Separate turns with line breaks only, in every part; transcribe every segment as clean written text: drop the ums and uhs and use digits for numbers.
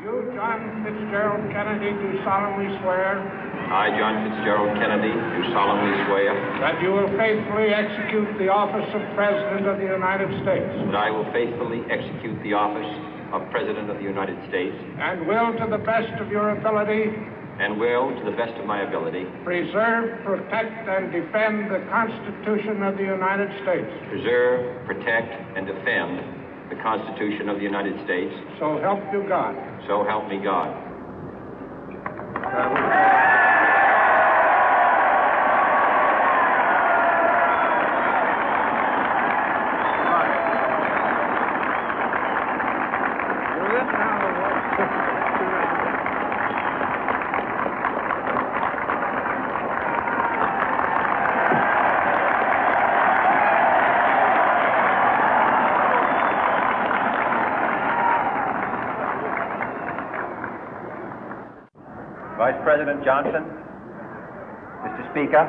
You, John Fitzgerald Kennedy, do solemnly swear.
I, John Fitzgerald Kennedy, do solemnly swear.
That you will faithfully execute the office of President of the United States.
That I will faithfully execute the office of President of the United States.
And will, to the best of your ability.
And will, to the best of my ability.
Preserve, protect, and defend the Constitution of the United States.
Preserve, protect, and defend the Constitution of the United States.
So help you God.
So help me God.
Vice President Johnson, Mr. Speaker,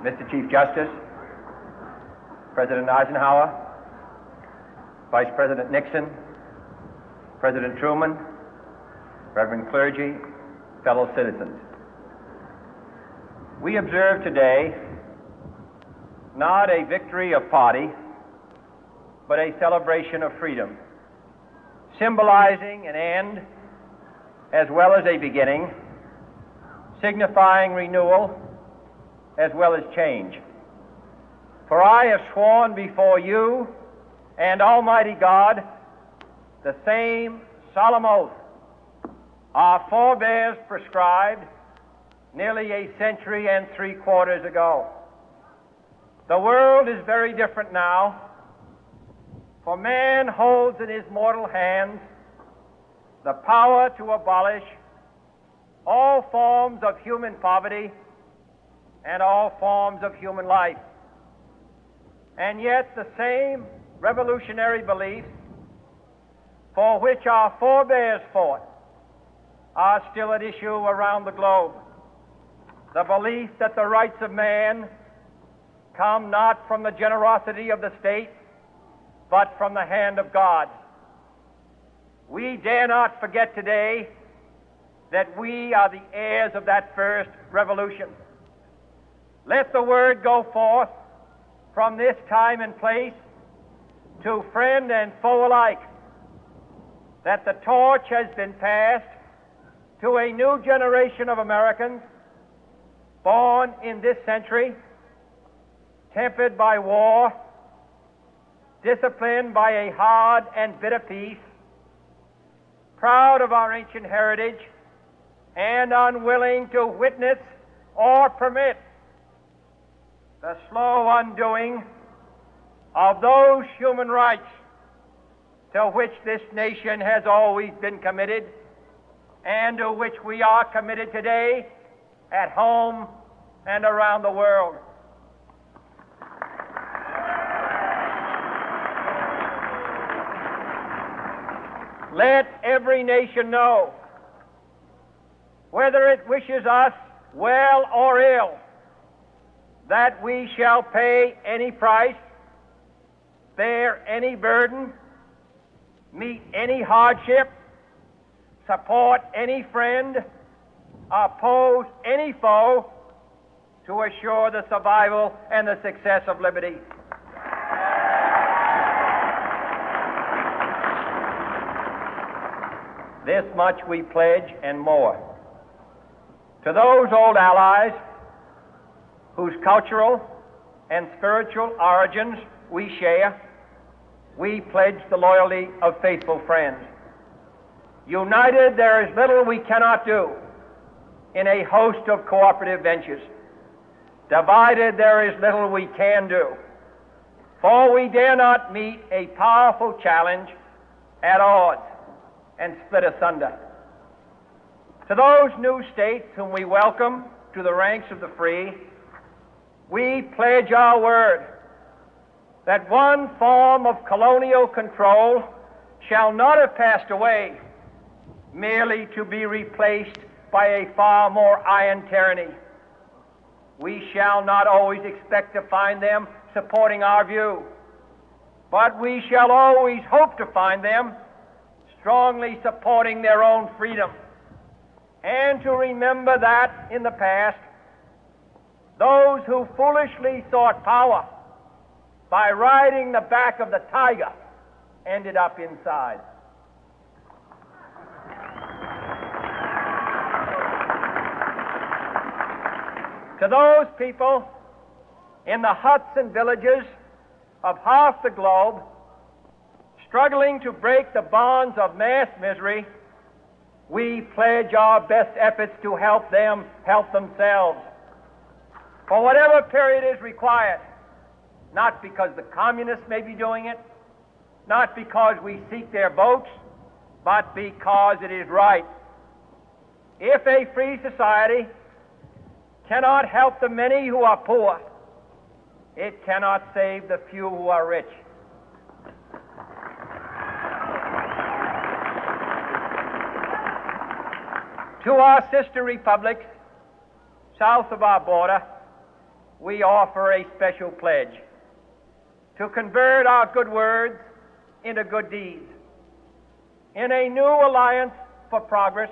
Mr. Chief Justice, President Eisenhower, Vice President Nixon, President Truman, Reverend clergy, fellow citizens. We observe today not a victory of party, but a celebration of freedom, symbolizing an end as well as a beginning, signifying renewal as well as change. For I have sworn before you and Almighty God the same solemn oath our forebears prescribed nearly a century and 3/4 ago. The world is very different now, for man holds in his mortal hands the power to abolish all forms of human poverty and all forms of human life. And yet the same revolutionary beliefs for which our forebears fought are still at issue around the globe. The belief that the rights of man come not from the generosity of the state, but from the hand of God. We dare not forget today that we are the heirs of that first revolution. Let the word go forth from this time and place to friend and foe alike that the torch has been passed to a new generation of Americans born in this century, tempered by war, disciplined by a hard and bitter peace, proud of our ancient heritage, and unwilling to witness or permit the slow undoing of those human rights to which this nation has always been committed and to which we are committed today at home and around the world. Let every nation know, whether it wishes us well or ill, that we shall pay any price, bear any burden, meet any hardship, support any friend, oppose any foe, to assure the survival and the success of liberty. This much we pledge and more. To those old allies whose cultural and spiritual origins we share, we pledge the loyalty of faithful friends. United, there is little we cannot do in a host of cooperative ventures. Divided, there is little we can do, for we dare not meet a powerful challenge at odds and split asunder. To those new states whom we welcome to the ranks of the free, we pledge our word that one form of colonial control shall not have passed away merely to be replaced by a far more iron tyranny. We shall not always expect to find them supporting our view, but we shall always hope to find them strongly supporting their own freedom, and to remember that in the past, those who foolishly sought power by riding the back of the tiger ended up inside. To those people in the huts and villages of half the globe struggling to break the bonds of mass misery, we pledge our best efforts to help them help themselves for whatever period is required, not because the communists may be doing it, not because we seek their votes, but because it is right. If a free society cannot help the many who are poor, it cannot save the few who are rich. To our sister republics south of our border, we offer a special pledge to convert our good words into good deeds, in a new alliance for progress,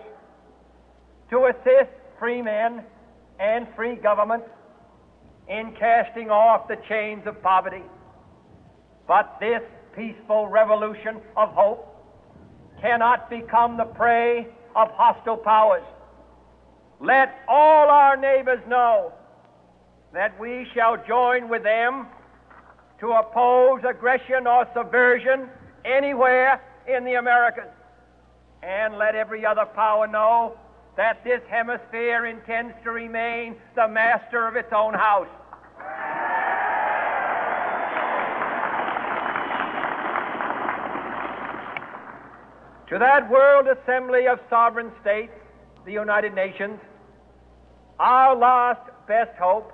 to assist free men and free governments in casting off the chains of poverty. But this peaceful revolution of hope cannot become the prey of hostile powers. Let all our neighbors know that we shall join with them to oppose aggression or subversion anywhere in the Americas. And let every other power know that this hemisphere intends to remain the master of its own house. To that world assembly of sovereign states, the United Nations, our last best hope,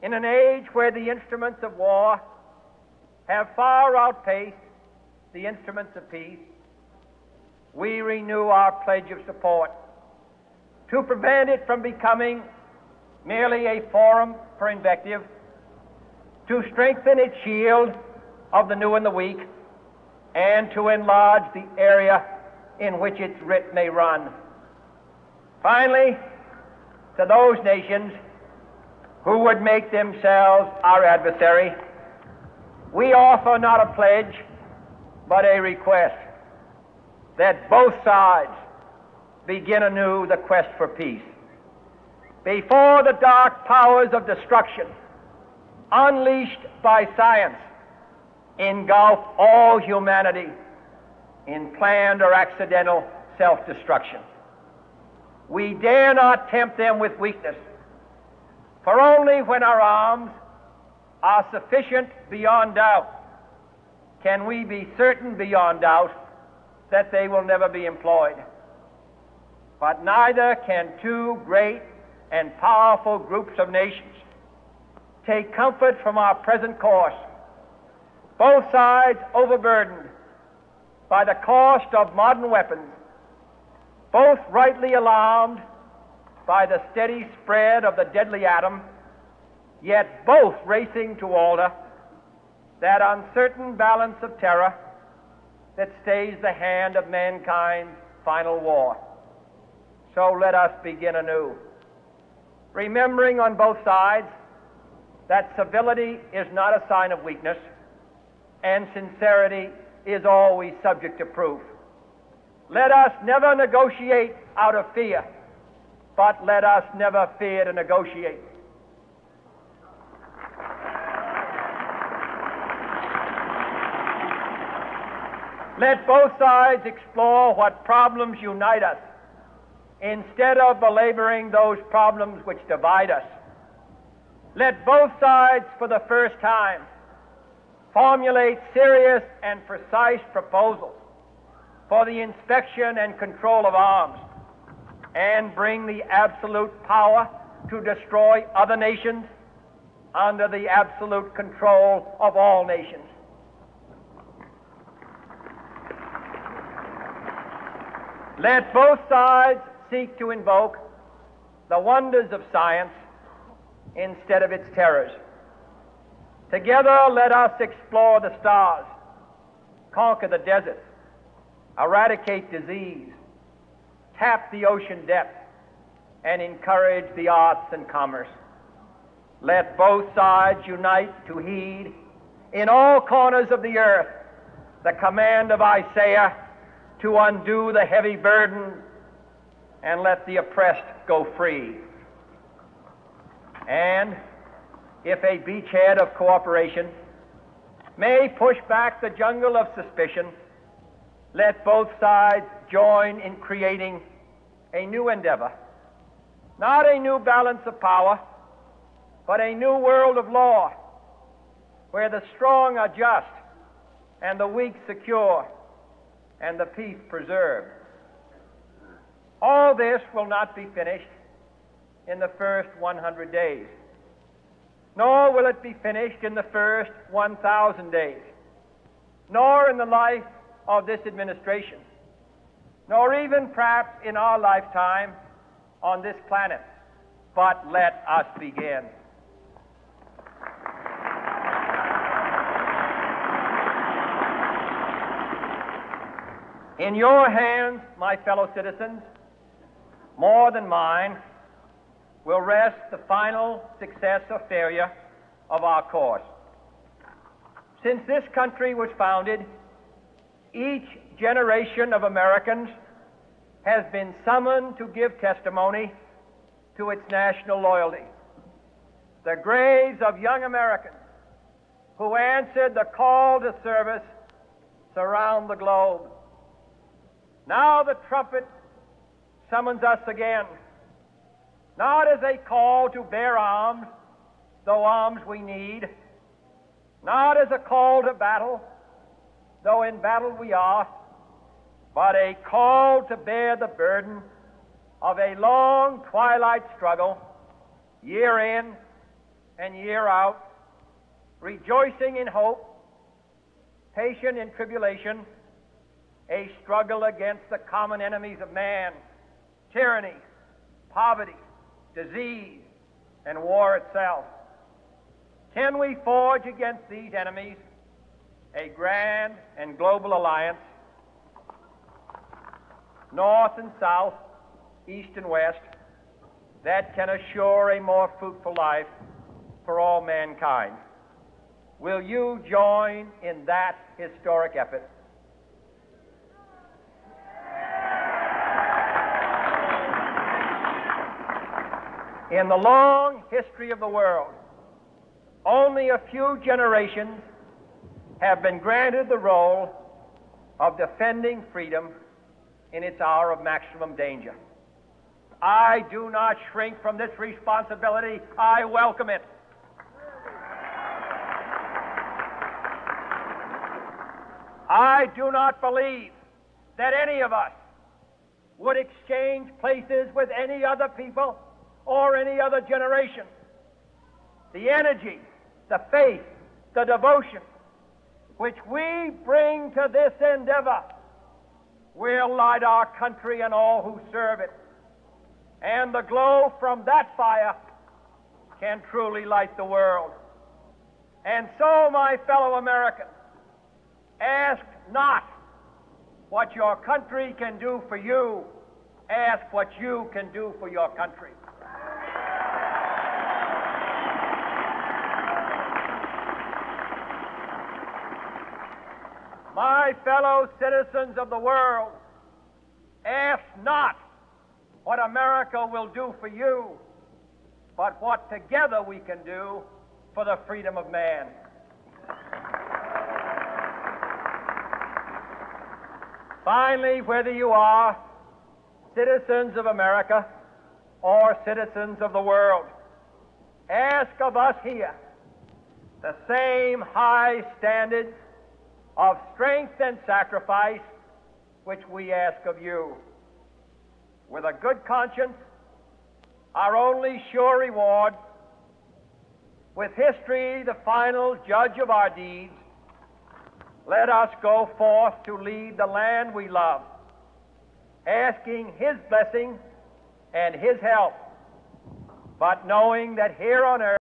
in an age where the instruments of war have far outpaced the instruments of peace, we renew our pledge of support to prevent it from becoming merely a forum for invective, to strengthen its shield of the new and the weak, and to enlarge the area in which its writ may run. Finally, to those nations who would make themselves our adversary, we offer not a pledge, but a request that both sides begin anew the quest for peace. Before the dark powers of destruction, unleashed by science, engulf all humanity in planned or accidental self-destruction, we dare not tempt them with weakness, for only when our arms are sufficient beyond doubt can we be certain beyond doubt that they will never be employed. But neither can two great and powerful groups of nations take comfort from our present course, both sides overburdened by the cost of modern weapons, both rightly alarmed by the steady spread of the deadly atom, yet both racing to alter that uncertain balance of terror that stays the hand of mankind's final war. So let us begin anew, remembering on both sides that civility is not a sign of weakness, and sincerity is always subject to proof. Let us never negotiate out of fear, but let us never fear to negotiate. Let both sides explore what problems unite us, instead of belaboring those problems which divide us. Let both sides, for the first time, formulate serious and precise proposals for the inspection and control of arms, and bring the absolute power to destroy other nations under the absolute control of all nations. Let both sides seek to invoke the wonders of science instead of its terrors. Together, let us explore the stars, conquer the deserts, eradicate disease, tap the ocean depth, and encourage the arts and commerce. Let both sides unite to heed in all corners of the earth the command of Isaiah to undo the heavy burden and let the oppressed go free. And if a beachhead of cooperation may push back the jungle of suspicion, let both sides join in creating a new endeavor, not a new balance of power, but a new world of law, where the strong are just and the weak secure and the peace preserved. All this will not be finished in the first 100 days, nor will it be finished in the first 1,000 days, nor in the life of this administration, nor even perhaps in our lifetime on this planet. But let us begin. In your hands, my fellow citizens, more than mine, will rest the final success or failure of our course. Since this country was founded, each generation of Americans has been summoned to give testimony to its national loyalty. The graves of young Americans who answered the call to service surround the globe. Now the trumpet summons us again, not as a call to bear arms, though arms we need, not as a call to battle, though in battle we are, but a call to bear the burden of a long twilight struggle, year in and year out, rejoicing in hope, patient in tribulation, a struggle against the common enemies of man, tyranny, poverty, disease, and war itself. Can we forge against these enemies a grand and global alliance, north and south, east and west, that can assure a more fruitful life for all mankind? Will you join in that historic effort? In the long history of the world, only a few generations have been granted the role of defending freedom in its hour of maximum danger. I do not shrink from this responsibility. I welcome it. I do not believe that any of us would exchange places with any other people or any other generation. The energy, the faith, the devotion which we bring to this endeavor will light our country and all who serve it. And the glow from that fire can truly light the world. And so, my fellow Americans, ask not what your country can do for you, ask what you can do for your country. My fellow citizens of the world, ask not what America will do for you, but what together we can do for the freedom of man. Finally, whether you are citizens of America or citizens of the world, ask of us here the same high standards of strength and sacrifice which we ask of you. With a good conscience, our only sure reward, with history the final judge of our deeds, let us go forth to lead the land we love, asking His blessing and His help, but knowing that here on earth